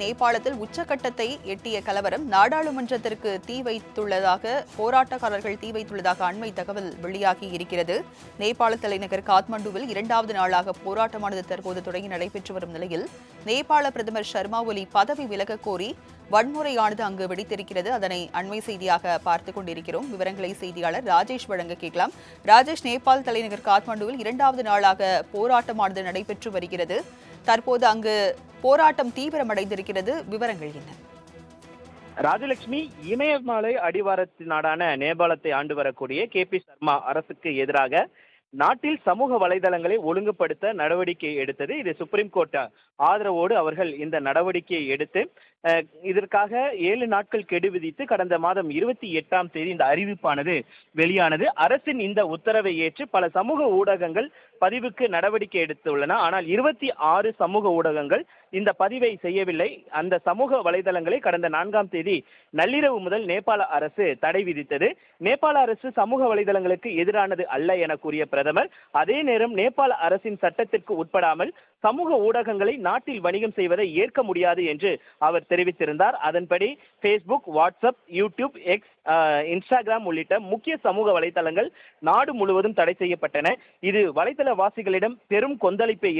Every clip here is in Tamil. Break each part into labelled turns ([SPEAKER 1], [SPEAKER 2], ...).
[SPEAKER 1] நேபாளத்தில் உச்சகட்டத்தை எட்டிய கலவரம் நாடாளுமன்றத்திற்கு தீ வைத்துள்ளதாக அண்மை தகவல் வெளியாகி இருக்கிறது. நேபாள தலைநகர் காத்மண்டுவில் 2வது நாளாக போராட்டமானது தற்போது தொடங்கி நடைபெற்று வரும் நிலையில் நேபாள பிரதமர் ஷர்மா ஒலி பதவி விலக கோரி வன்முறையானது அங்கு வெடித்திருக்கிறது. அதனை அண்மை செய்தியாக பார்த்துக் கொண்டிருக்கிறோம். விவரங்களை செய்தியாளர் ராஜேஷ் வழங்க கேட்கலாம். ராஜேஷ், நேபாள் தலைநகர் காத்மண்டுவில் 2வது நாளாக போராட்டமானது நடைபெற்று வருகிறது. தற்போது அங்கு போராட்டம் தீவிரமடைந்திருக்கிறது. விவரங்கள் என்ன?
[SPEAKER 2] ராஜலட்சுமி, இமயமலை அடிவாரத்து நாடான நேபாளத்தை ஆண்டு வரக்கூடிய KP சர்மா அரசுக்கு எதிராக நாட்டில் சமூக வலைதளங்களை ஒழுங்குபடுத்த நடவடிக்கை எடுத்தது. இது சுப்ரீம் கோர்ட் ஆதரவோடு அவர்கள் இந்த நடவடிக்கையை எடுத்து இதற்காக 7 நாட்கள் கெடு விதித்து கடந்த மாதம் 28ஆம் தேதி இந்த அறிவிப்பானது வெளியானது. அரசின் இந்த உத்தரவை ஏற்று பல சமூக ஊடகங்கள் பதிவுக்கு நடவடிக்கை எடுத்துள்ளன. ஆனால் 26 சமூக ஊடகங்கள் இந்த பதிவை செய்யவில்லை. அந்த சமூக வலைதளங்களை கடந்த 4ஆம் தேதி நள்ளிரவு முதல் நேபாள அரசு தடை விதித்தது. நேபாள அரசு சமூக வலைதளங்களுக்கு எதிரானது அல்ல என கூறிய பிரதமர், அதே நேரம் நேபாள அரசின் சட்டத்திற்கு உட்படாமல் சமூக ஊடகங்களை நாட்டில் வணிகம் செய்வதை ஏற்க முடியாது என்று அவர் தெரிவித்திருந்தார். அதன்படி Facebook, WhatsApp, YouTube, X, Instagram உள்ளிட்ட முக்கிய சமூக வலைதளங்கள் நாடு முழுவதும் தடை செய்யப்பட்டன. இது வலைதள வாசிகளிடம் பெரும் கொந்தளிப்பை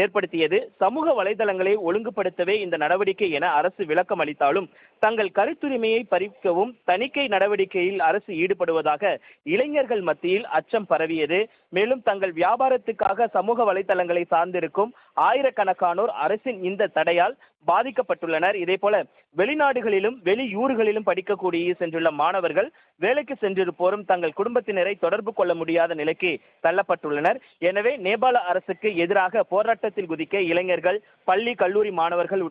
[SPEAKER 2] ஏற்படுத்தியது. சமூக வலைதளங்களை ஒழுங்குபடுத்தவே இந்த நடவடிக்கை என அரசு விளக்கம் அளித்தாலும் தங்கள் கருத்துரிமையை பறிக்கவும் தணிக்கை நடவடிக்கையில் அரசு ஈடுபடுவதாக இளைஞர்கள் மத்தியில் அச்சம் பரவியது. மேலும் தங்கள் வியாபாரத்துக்காக சமூக வலைதளங்களை சார்ந்திருக்கும் ஆயிரக்கணக்கானோர் அரசின் இந்த தடையால் பாதிக்கப்பட்டுள்ளனர். இதே போல வெளிநாடுகளிலும் வெளியூர்களிலும் படிக்கக்கூடிய சென்றுள்ள மாணவர்கள் வேலைக்கு சென்றிருப்போரும் தங்கள் குடும்பத்தினரை தொடர்பு கொள்ள முடியாத நிலைக்கு தள்ளப்பட்டுள்ளனர். எனவே நேபாள அரசுக்கு எதிராக போராட்டத்தில் குதிக்க இளைஞர்கள், பள்ளி கல்லூரி மாணவர்கள்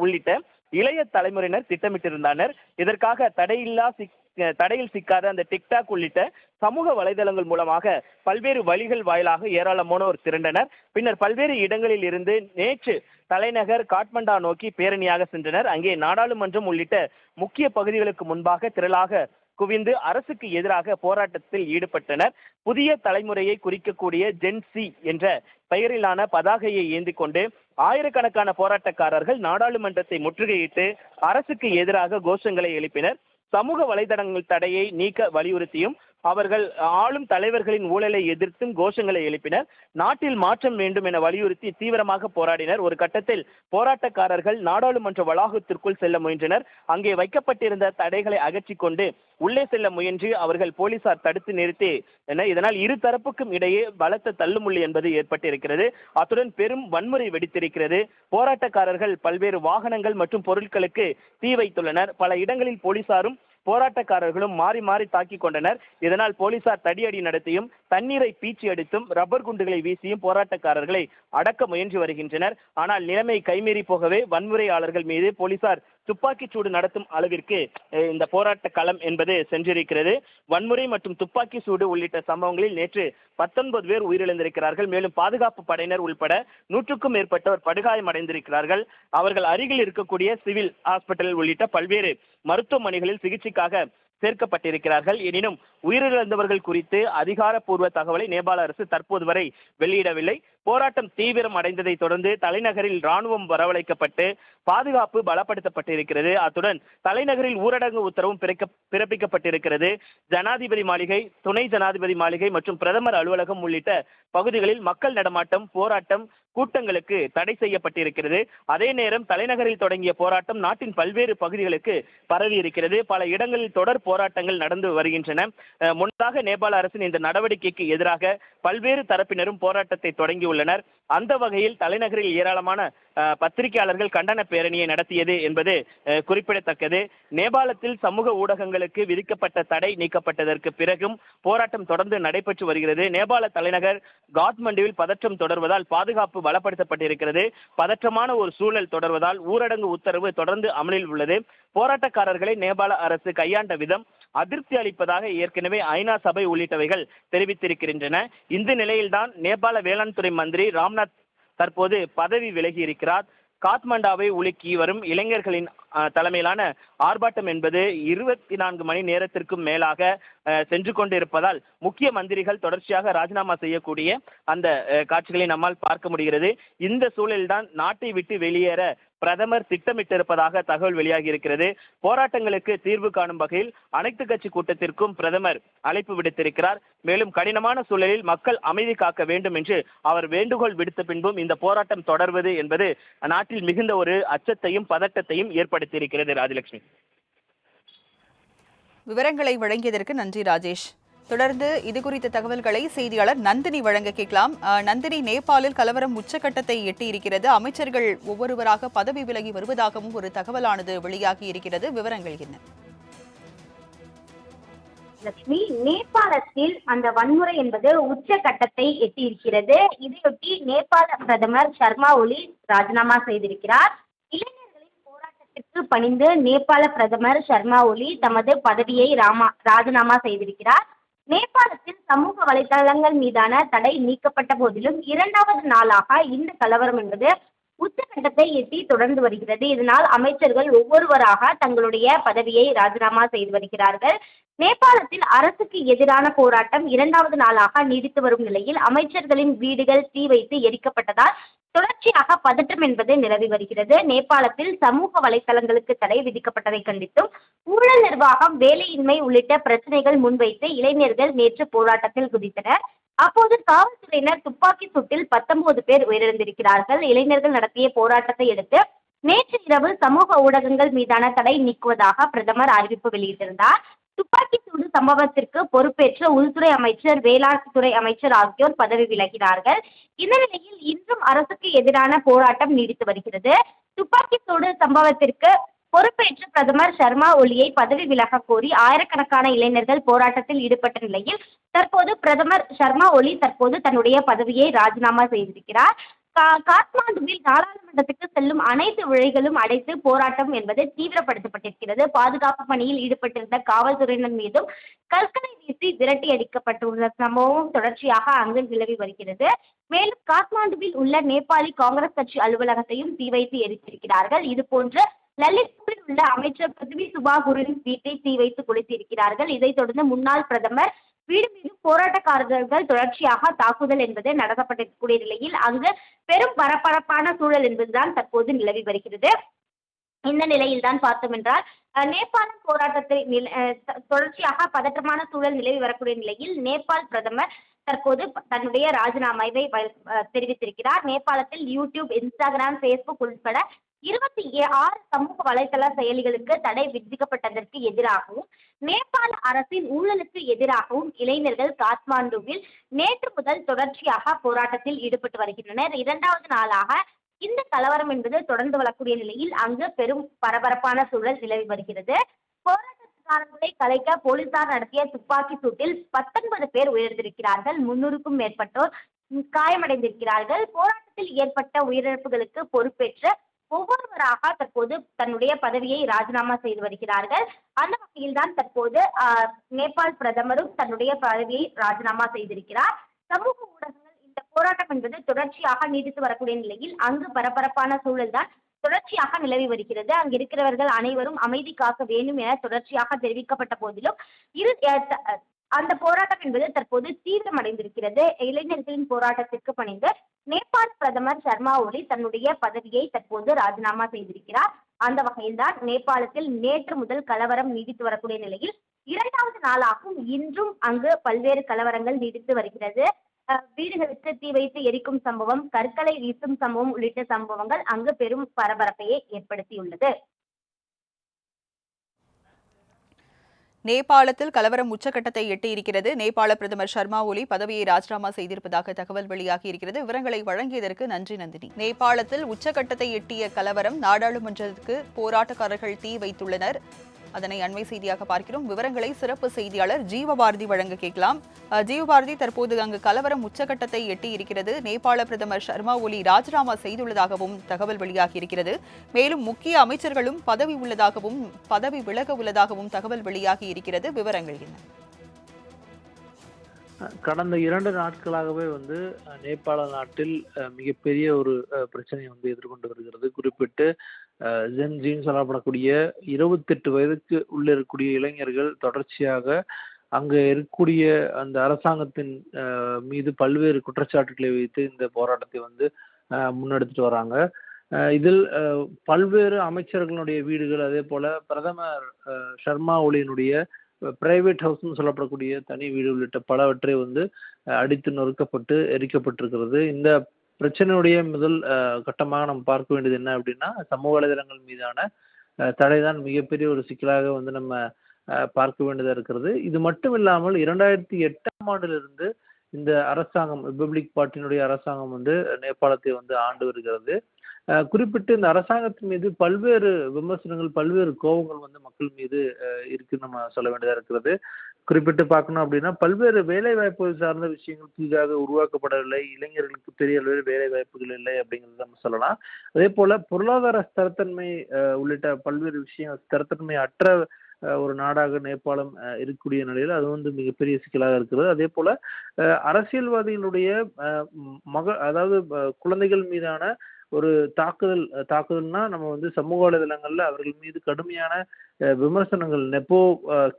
[SPEAKER 2] உள்ளிட்ட இளைய தலைமுறையினர் திட்டமிட்டிருந்தனர். இதற்காக தடையில் சிக்காத அந்த டிக்டாக் உள்ளிட்ட சமூக வலைதளங்கள் மூலமாக பல்வேறு வழிகள் வாயிலாக ஏராளமானோர் திரண்டனர். பின்னர் பல்வேறு இடங்களில் இருந்து நேற்று தலைநகர் காட்மண்டா நோக்கி பேரணியாக சென்றனர். அங்கே நாடாளுமன்றம் உள்ளிட்ட முக்கிய பகுதிகளுக்கு முன்பாக திரளாக குவிந்து அரசுக்கு எதிராக போராட்டத்தில் ஈடுபட்டனர். புதிய தலைமுறையை குறிக்கக்கூடிய ஜென்சி என்ற பெயரிலான பதாகையை ஏந்தி கொண்டு ஆயிரக்கணக்கான போராட்டக்காரர்கள் நாடாளுமன்றத்தை முற்றுகையிட்டு அரசுக்கு எதிராக கோஷங்களை எழுப்பினர். சமூக வலைதளங்கள் தடையை நீக்க வலியுறுத்தியும் அவர்கள் ஆளும் தலைவர்களின் ஊழலை எதிர்த்தும் கோஷங்களை எழுப்பினர். நாட்டில் மாற்றம் வேண்டும் என வலியுறுத்தி தீவிரமாக போராடினர். ஒரு கட்டத்தில் போராட்டக்காரர்கள் நாடாளுமன்ற வளாகத்திற்குள் செல்ல முயன்றனர். அங்கே வைக்கப்பட்டிருந்த தடைகளை அகற்றிக் கொண்டு உள்ளே செல்ல முயன்று அவர்கள் போலீசார் தடுத்து நிறுத்தி இதனால் இரு தரப்புக்கும் இடையே பலத்த தள்ளுமுள்ளி என்பது ஏற்பட்டிருக்கிறது. அத்துடன் பெரும் வன்முறை வெடித்திருக்கிறது. போராட்டக்காரர்கள் பல்வேறு வாகனங்கள் மற்றும் பொருட்களுக்கு தீ வைத்துள்ளனர். பல இடங்களில் போலீசாரும் போராட்டக்காரர்களும் மாறி மாறி தாக்கிக் கொண்டனர். இதனால் போலீசார் தடியடி நடத்தியும் தண்ணீரை பீச்சி அடித்தும் ரப்பர் குண்டுகளை வீசியும் போராட்டக்காரர்களை அடக்க முயன்று வருகின்றனர். ஆனால் நிலைமை கைமீறி போகவே வன்முறையாளர்கள் மீது போலீசார் துப்பாக்கிச் சூடு நடத்தும் அளவிற்கு இந்த போராட்ட களம் என்பது சென்றிருக்கிறது. வன்முறை மற்றும் துப்பாக்கி சூடு உள்ளிட்ட சம்பவங்களில் நேற்று 19 பேர் உயிரிழந்திருக்கிறார்கள். மேலும் பாதுகாப்பு படையினர் உள்பட 100க்கும் மேற்பட்டோர் படுகாயமடைந்திருக்கிறார்கள். அவர்கள் அருகில் இருக்கக்கூடிய சிவில் ஹாஸ்பிட்டல் உள்ளிட்ட பல்வேறு மருத்துவமனைகளில் சிகிச்சைக்காக சேர்க்கப்பட்டிருக்கிறார்கள். எனினும் உயிரிழந்தவர்கள் குறித்து அதிகாரப்பூர்வ தகவலை நேபாள அரசு தற்போது வரை வெளியிடவில்லை. போராட்டம் தீவிரம் அடைந்ததை தொடர்ந்து தலைநகரில் ராணுவம் வரவழைக்கப்பட்டு பாதுகாப்பு பலப்படுத்தப்பட்டிருக்கிறது. அத்துடன் தலைநகரில் ஊரடங்கு உத்தரவும் பிறப்பிக்கப்பட்டிருக்கிறது. ஜனாதிபதி மாளிகை, துணை ஜனாதிபதி மாளிகை மற்றும் பிரதமர் அலுவலகம் உள்ளிட்ட பகுதிகளில் மக்கள் நடமாட்டம், போராட்டம், கூட்டங்களுக்கு தடை செய்யப்பட்டிருக்கிறது. அதே நேரம் தலைநகரில் தொடங்கிய போராட்டம் நாட்டின் பல்வேறு பகுதிகளுக்கு பரவி இருக்கிறது. பல இடங்களில் தொடர் போராட்டங்கள் நடந்து வருகின்றன. முன்னதாக நேபாள அரசின் இந்த நடவடிக்கைக்கு எதிராக பல்வேறு தரப்பினரும் போராட்டத்தை தொடங்கியுள்ளனர். அந்த வகையில் தலைநகரில் ஏராளமான பத்திரிகையாளர்கள் கண்டன பேரணியை நடத்தியது என்பது குறிப்பிடத்தக்கது. நேபாளத்தில் சமூக ஊடகங்களுக்கு விதிக்கப்பட்ட தடை நீக்கப்பட்டதற்கு பிறகும் போராட்டம் தொடர்ந்து நடைபெற்று வருகிறது. நேபாள தலைநகர் காத்மண்டுவில் பதற்றம் தொடர்வதால் பாதுகாப்பு பலப்படுத்தப்பட்டிருக்கிறது. பதற்றமான ஒரு சூழல் தொடர்வதால் ஊரடங்கு உத்தரவு தொடர்ந்து அமலில் உள்ளது. போராட்டக்காரர்களை நேபாள அரசு கையாண்ட விதம் அதிருப்தி அளிப்பதாக ஏற்கனவே ஐநா சபை உள்ளிட்டவைகள் தெரிவித்திருக்கின்றன. இந்த நிலையில்தான் நேபாள வேளாண் துறை மந்திரி ராம்நாத் தற்போது பதவி விலகி இருக்கிறார். காத்மண்டாவை உலுக்கி வரும் இளைஞர்களின் தலைமையிலான ஆர்ப்பாட்டம் என்பது 24 மணி நேரத்திற்கும் மேலாக சென்று கொண்டிருப்பதால் முக்கிய மந்திரிகள் தொடர்ச்சியாக ராஜினாமா செய்யக்கூடிய அந்த காட்சிகளை நம்மால் பார்க்க முடிகிறது. இந்த சூழலில்தான் நாட்டை விட்டு வெளியேற பிரதமர் திட்டமிட்டிருப்பதாக தகவல் வெளியாகி இருக்கிறது. போராட்டங்களுக்கு தீர்வு காணும் வகையில் அனைத்து கட்சி கூட்டத்திற்கும் பிரதமர் அழைப்பு விடுத்திருக்கிறார். மேலும் கடினமான சூழலில் மக்கள் அமைதி காக்க வேண்டும் என்று அவர் வேண்டுகோள் விடுத்த பின்பும் இந்த போராட்டம் தொடர்வது என்பது நாட்டில் மிகுந்த ஒரு அச்சத்தையும் பதட்டத்தையும் ஏற்படுத்தியிருக்கிறது. ராஜலட்சுமி,
[SPEAKER 1] விவரங்களை வழங்கியதற்கு நன்றி ராஜேஷ். தொடர்ந்து இது குறித்த தகவல்களை செய்தியாளர் நந்தினி வழங்க கேட்கலாம். நந்தினி, நேபாளில் கலவரம் உச்சகட்டத்தை எட்டியிருக்கிறது. அமைச்சர்கள் ஒவ்வொருவராக பதவி விலகி வருவதாகவும் ஒரு தகவலானது வெளியாகி இருக்கிறது. விவரங்கள் என்ன?
[SPEAKER 3] லட்சுமி, நேபாளத்தில் அந்த வன்முறை என்பது உச்சகட்டத்தை எட்டியிருக்கிறது. இதையொட்டி நேபாள பிரதமர் சர்மா ஒலி ராஜினாமா செய்திருக்கிறார். பணிந்து நேபாள பிரதமர் சர்மா ஒலி தமது பதவியை ராஜினாமா செய்திருக்கிறார். நேபாளத்தில் சமூக வலைதளங்கள் மீதான தடை நீக்கப்பட்ட போதிலும் 2வது நாளாக இந்த கலவரம் என்பது உச்சகட்டத்தை எட்டி தொடர்ந்து வருகிறது. இதனால் அமைச்சர்கள் ஒவ்வொருவராக தங்களுடைய பதவியை ராஜினாமா செய்து வருகிறார்கள். நேபாளத்தில் அரசுக்கு எதிரான போராட்டம் 2வது நாளாக நீடித்து வரும் நிலையில் அமைச்சர்களின் வீடுகள் தீ வைத்து எரிக்கப்பட்டதால் தொடர்ச்சியாக பதற்றம் என்பது நிலவி வருகிறது. நேபாளத்தில் சமூக வலைதளங்களுக்கு தடை விதிக்கப்பட்டதை கண்டித்தும் ஊழல் நிர்வாகம், வேலையின்மை உள்ளிட்ட பிரச்சனைகள் முன்வைத்து இளைஞர்கள் நேற்று போராட்டத்தில் குதித்தனர். அப்போது காவல்துறையினர் துப்பாக்கி சூட்டில் 19 பேர் உயிரிழந்திருக்கிறார்கள். இளைஞர்கள் நடத்திய போராட்டத்தை அடுத்து நேற்று இரவு சமூக ஊடகங்கள் மீதான தடை நீக்குவதாக பிரதமர் அறிவிப்பு வெளியிட்டிருந்தார். துப்பாக்கி சூடு சம்பவத்திற்கு பொறுப்பேற்ற உள்துறை அமைச்சர், வேளாண் துறை அமைச்சர் ஆகியோர் பதவி விலகினார்கள். இந்த நிலையில் இன்றும் அரசுக்கு எதிரான போராட்டம் நீடித்து வருகிறது. துப்பாக்கி சூடு சம்பவத்திற்கு பொறுப்பேற்ற பிரதமர் சர்மா ஒலியை பதவி விலக கோரி ஆயிரக்கணக்கான இளைஞர்கள் போராட்டத்தில் ஈடுபட்ட நிலையில் தற்போது பிரதமர் சர்மா ஒலி தன்னுடைய பதவியை ராஜினாமா செய்திருக்கிறார். காத்மாண்டுவில் நாடாளுமன்றத்துக்கு செல்லும் அனைத்து வழிகளும் அடைத்து போராட்டம் என்பது தீவிரப்படுத்தப்பட்டிருக்கிறது. பாதுகாப்பு பணியில் ஈடுபட்டிருந்த காவல்துறையினர் மீதும் கற்களை வீசி விரட்டி அடிக்கப்பட்டுள்ள சம்பவம் தொடர்ச்சியாக அங்கு நிலவி வருகிறது. மேலும் காத்மாண்டுவில் உள்ள நேபாளி காங்கிரஸ் கட்சி அலுவலகத்தையும் தீ வைத்து எரித்திருக்கிறார்கள். இது போன்ற லலித்பூரில் உள்ள அமைச்சர் பிருத்வி சுபாகுரின் வீட்டை தீ வைத்து கொளுத்தியிருக்கிறார்கள். இதைத் தொடர்ந்து முன்னாள் பிரதமர் வீடு மீது போராட்டக்காரர்கள் தொடர்ச்சியாக தாக்குதல் என்பது நடத்தப்பட்டிருக்கக்கூடிய நிலையில் அங்கு பெரும் பரபரப்பான சூழல் என்பதுதான் தற்போது நிலவி வருகிறது. இந்த நிலையில் தான் பார்த்தோம் என்றால் நேபாளம் போராட்டத்தை தொடர்ச்சியாக பதற்றமான சூழல் நிலவி வரக்கூடிய நிலையில் நேபாள் பிரதமர் தற்போது தன்னுடைய ராஜினாமாவை தெரிவித்திருக்கிறார். நேபாளத்தில் யூடியூப், இன்ஸ்டாகிராம், பேஸ்புக் உட்பட 26 சமூக வலைதள செயலிகளுக்கு தடை விதிக்கப்பட்டதற்கு எதிராகவும் நேபாள அரசின் ஊழலுக்கு எதிராகவும் இளைஞர்கள் காத்மாண்டுவில் நேற்று முதல் தொடர்ச்சியாக போராட்டத்தில் ஈடுபட்டு வருகின்றனர். 2வது நாளாக இந்த கலவரம் என்பது தொடர்ந்து வரக்கூடிய நிலையில் அங்கு பெரும் பரபரப்பான சூழல் நிலவி வருகிறது. போராட்டக்காரர்களை கலைக்க போலீசார் நடத்திய துப்பாக்கி சூட்டில் 19 பேர் உயிரிழந்திருக்கிறார்கள். 300க்கும் மேற்பட்டோர் காயமடைந்திருக்கிறார்கள். போராட்டத்தில் ஏற்பட்ட உயிரிழப்புகளுக்கு பொறுப்பேற்ற ஒவ்வொருவராக தற்போது தன்னுடைய பதவியை ராஜினாமா செய்து வருகிறார்கள். அந்த வகையில் தான் தற்போது நேபாள் பிரதமரும் தன்னுடைய பதவியை ராஜினாமா செய்திருக்கிறார். சமூக ஊடகங்கள் இந்த போராட்டம் என்பது தொடர்ச்சியாக நீடித்து வரக்கூடிய நிலையில் அங்கு பரபரப்பான சூழல் தான் தொடர்ச்சியாக நிலவி வருகிறது. அங்கு இருக்கிறவர்கள் அனைவரும் அமைதி காக்க வேண்டும் என தொடர்ச்சியாக தெரிவிக்கப்பட்ட போதிலும் அந்த போராட்டம் என்பது தற்போது தீவிரமடைந்திருக்கிறது. இளைஞர்களின் போராட்டத்திற்கு பணிந்து நேபாள பிரதமர் சர்மா ஒலி தன்னுடைய பதவியை தற்போது ராஜினாமா செய்திருக்கிறார். அந்த வகையில்தான் நேபாளத்தில் நேற்று முதல் கலவரம் நீடித்து வரக்கூடிய நிலையில் 2வது நாளாகவும் இன்றும் அங்கு பல்வேறு கலவரங்கள் நீடித்து வருகிறது. வீடுகளுக்கு தீ வைத்து எரிக்கும் சம்பவம், கற்களை வீசும் சம்பவம் உள்ளிட்ட சம்பவங்கள் அங்கு பெரும் பரபரப்பையை ஏற்படுத்தியுள்ளது.
[SPEAKER 1] நேபாளத்தில் கலவரம் உச்சகட்டத்தை எட்டியிருக்கிறது. நேபாள பிரதமர் சர்மா ஒலி பதவியை ராஜினாமா செய்திருப்பதாக தகவல் வெளியாகி இருக்கிறது. விவரங்களை வழங்கியதற்கு நன்றி நந்தினி. நேபாளத்தில் உச்சகட்டத்தை எட்டிய கலவரம், நாடாளுமன்றத்துக்கு போராட்டக்காரர்கள் தீ வைத்துள்ளனர். அதனை அண்மை செய்தியாக பார்க்கிறோம். விவரங்களை சிறப்பு செய்தியாளர் ஜீவபாரதி வழங்க கேட்கலாம். ஜீவபாரதி, தற்போது அங்கு கலவரம் உச்சகட்டத்தை எட்டி இருக்கிறது. நேபாள பிரதமர் சர்மா ஒலி ராஜினாமா செய்துள்ளதாகவும் தகவல் வெளியாகி இருக்கிறது. மேலும் முக்கிய அமைச்சர்களும் பதவி விலக உள்ளதாகவும் தகவல் வெளியாகி இருக்கிறது. விவரங்கள் என்ன?
[SPEAKER 4] கடந்த 2 நாட்களாகவே நேபாள நாட்டில் மிகப்பெரிய ஒரு பிரச்சனையை எதிர்கொண்டு வருகிறது. குறிப்பிட்டு ஜென்ஜின்னு சொல்லப்படக்கூடிய 28 வயதுக்கு உள்ள இருக்கக்கூடிய இளைஞர்கள் தொடர்ச்சியாக அங்கே இருக்கக்கூடிய அந்த அரசாங்கத்தின் மீது பல்வேறு குற்றச்சாட்டுகளை வைத்து இந்த போராட்டத்தை முன்னெடுத்துட்டு வராங்க. இதில் பல்வேறு அமைச்சர்களுடைய வீடுகள், அதே போல பிரதமர் சர்மா ஒலியினுடைய பிரைவேட் ஹவுஸ்னு சொல்லப்படக்கூடிய தனி வீடு உள்ளிட்ட பலவற்றை வந்து அடித்து நொறுக்கப்பட்டு எரிக்கப்பட்டிருக்கிறது. இந்த பிரச்சனையுடைய முதல் கட்டமாக நம்ம பார்க்க வேண்டியது என்ன அப்படின்னா, சமூக வலைதளங்கள் மீதான தடைதான் மிகப்பெரிய ஒரு சிக்கலாக வந்து நம்ம பார்க்க வேண்டியதா இருக்கிறது. இது மட்டும் இல்லாமல் 2008ஆம் ஆண்டிலிருந்து இந்த அரசாங்கம், ரிப்பப்ளிக் பார்ட்டியினுடைய அரசாங்கம் வந்து நேபாளத்தை வந்து ஆண்டு வருகிறது. குறிப்பிட்டு இந்த அரசாங்கத்தின் மீது பல்வேறு விமர்சனங்கள், பல்வேறு கோபங்கள் வந்து மக்கள் மீது இருக்குன்னு நம்ம சொல்ல வேண்டியதா இருக்கிறது. குறிப்பிட்டு பார்க்கணும் அப்படின்னா, பல்வேறு வேலை வாய்ப்புகள் சார்ந்த விஷயங்கள் புதிதாக உருவாக்கப்படவில்லை. இளைஞர்களுக்கு பெரிய அளவில் வேலை வாய்ப்புகள் இல்லை அப்படிங்கிறத நம்ம சொல்லலாம். அதே போல பொருளாதார ஸ்திரத்தன்மை உள்ளிட்ட பல்வேறு விஷயங்கள், ஸ்திரத்தன்மை அற்ற ஒரு நாடாக நேபாளம் இருக்கக்கூடிய நிலையில் அது வந்து மிகப்பெரிய சிக்கலாக இருக்கிறது. அதே போல அரசியல்வாதிகளுடைய அதாவது குழந்தைகள் மீதான ஒரு தாக்குதல்னா நம்ம வந்து சமூக வலைதளங்கள்ல அவர்கள் மீது கடுமையான விமர்சனங்கள், நெப்போ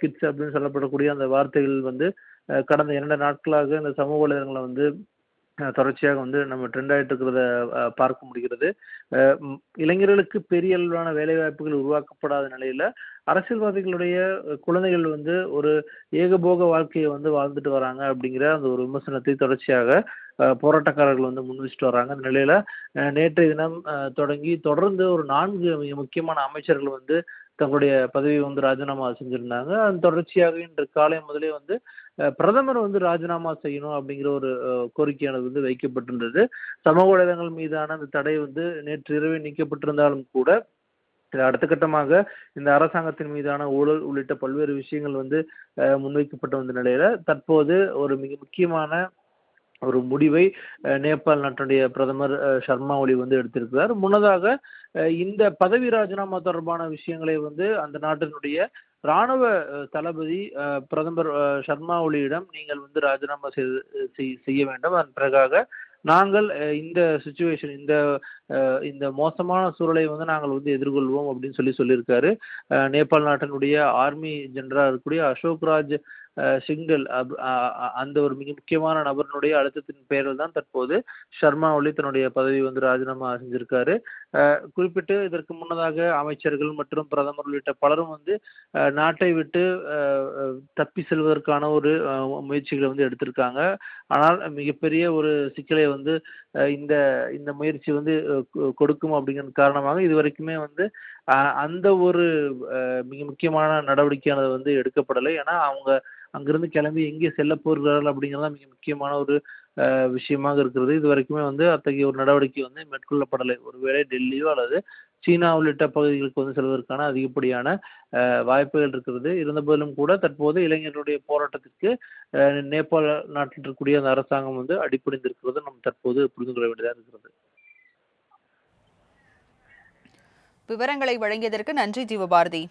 [SPEAKER 4] கிட்ஸ் அப்படின்னு சொல்லப்படக்கூடிய அந்த வார்த்தைகள் வந்து கடந்த 2 நாட்களாக இந்த சமூக வலைதளங்களை வந்து தொடர்ச்சியாக வந்து நம்ம ட்ரெண்ட் ஆகிட்டு இருக்கிறத பார்க்க முடிகிறது. இளைஞர்களுக்கு பெரிய அளவிலான வேலைவாய்ப்புகள் உருவாக்கப்படாத நிலையில அரசியல்வாதிகளுடைய குழந்தைகள் வந்து ஒரு ஏகபோக வாழ்க்கையை வந்து வாழ்ந்துட்டு வராங்க அப்படிங்கிற அந்த ஒரு விமர்சனத்தை தொடர்ச்சியாக போராட்டக்காரர்கள் வந்து முன் வச்சுட்டு வராங்க. அந்த நிலையில நேற்றைய தினம் தொடங்கி தொடர்ந்து ஒரு 4 மிக முக்கியமான அமைச்சர்கள் வந்து தங்களுடைய பதவியை வந்து ராஜினாமா செஞ்சிருந்தாங்க. அதன் தொடர்ச்சியாக இன்று காலை முதலே வந்து பிரதமர் வந்து ராஜினாமா செய்யணும் அப்படிங்கிற ஒரு கோரிக்கையானது வந்து வைக்கப்பட்டிருந்தது. சமூக வலைதளங்கள் மீதான அந்த தடை வந்து நேற்று இரவே நீக்கப்பட்டிருந்தாலும் கூட அடுத்த கட்டமாக இந்த அரசாங்கத்தின் மீதான ஊழல் உள்ளிட்ட பல்வேறு விஷயங்கள் வந்து முன்வைக்கப்பட்டு வந்த நிலையில தற்போது ஒரு மிக முக்கியமான ஒரு முடிவை நேபாள் நாட்டுடைய பிரதமர் சர்மா ஒலி வந்து எடுத்திருக்கிறார். முன்னதாக இந்த பதவி ராஜினாமா தொடர்பான விஷயங்களை வந்து அந்த நாட்டினுடைய ராணுவ தளபதி பிரதமர் சர்மா ஒலியிடம் நீங்கள் வந்து ராஜினாமா செய்ய வேண்டும், அதன் பிறகாக நாங்கள் இந்த சுச்சுவேஷன், இந்த மோசமான சூழலை வந்து நாங்கள் வந்து எதிர்கொள்வோம் அப்படின்னு சொல்லியிருக்காரு. நேபாள் நாட்டினுடைய ஆர்மி ஜெனரலாக இருக்கக்கூடிய அசோக்ராஜ் சிங்கல் அந்த ஒரு மிக முக்கியமான நபரினுடைய அழுத்தத்தின் பெயரில் தான் தற்போது சர்மா ஒலி தன்னுடைய பதவி வந்து ராஜினாமா செஞ்சிருக்காரு. குறிப்பிட்டு இதற்கு முன்னதாக அமைச்சர்கள் மற்றும் பிரதமர் உள்ளிட்ட பலரும் வந்து நாட்டை விட்டு தப்பி செல்வதற்கான ஒரு முயற்சிகளை வந்து எடுத்திருக்காங்க. ஆனால் மிகப்பெரிய ஒரு சிக்கலை வந்து இந்த முயற்சி வந்து கொடுக்கும் அப்படிங்கிற காரணமாக இதுவரைக்குமே வந்து அந்த ஒரு மிக முக்கியமான நடவடிக்கையானது வந்து எடுக்கப்படலை. ஏன்னா அவங்க அங்கிருந்து கிளம்பி எங்கே செல்ல போகிறார்கள் அப்படிங்கிறதா மிக முக்கியமான ஒரு விஷயமாக இருக்கிறது. இது வரைக்குமே வந்து அத்தகைய ஒரு நடவடிக்கை வந்து மேற்கொள்ளப்படலை. ஒருவேளை டெல்லியோ அல்லது சீனா உள்ளிட்ட பகுதிகளுக்கு வந்து செல்வதற்கான அதிகப்படியான வாய்ப்புகள் இருக்கிறது. இருந்தபோதிலும் கூட தற்போது இளைஞர்களுடைய போராட்டத்திற்கு நேபாள நாட்டில் இருக்கக்கூடிய அந்த அரசாங்கம் வந்து அடிப்படைந்திருக்கிறது நம்ம தற்போது புரிந்து கொள்ள வேண்டியதாக இருக்கிறது.
[SPEAKER 1] விவரங்களை வழங்கியதற்கு நன்றி ஜீவபாரதி.